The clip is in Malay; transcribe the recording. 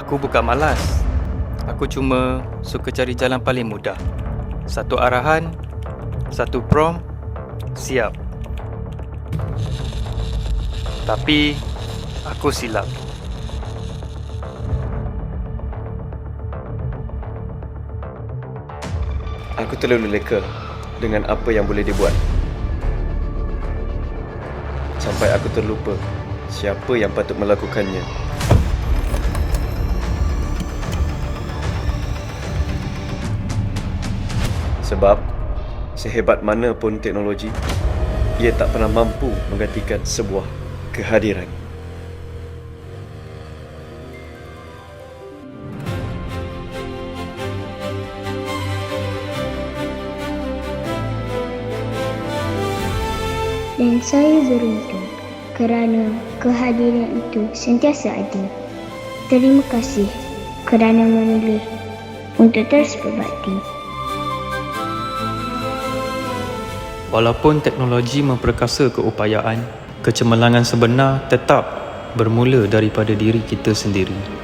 Aku bukan malas. Aku cuma suka cari jalan paling mudah. Satu arahan, satu prompt, siap. Tapi aku silap. Aku terlalu leka dengan apa yang boleh dibuat. Sampai aku terlupa siapa yang patut melakukannya. Sebab sehebat mana pun teknologi, ia tak pernah mampu menggantikan sebuah kehadiran. Dan saya beruntung kerana kehadiran itu sentiasa ada. Terima kasih kerana memilih untuk terus berbakti. Walaupun teknologi memperkasa keupayaan, kecemerlangan sebenar tetap bermula daripada diri kita sendiri.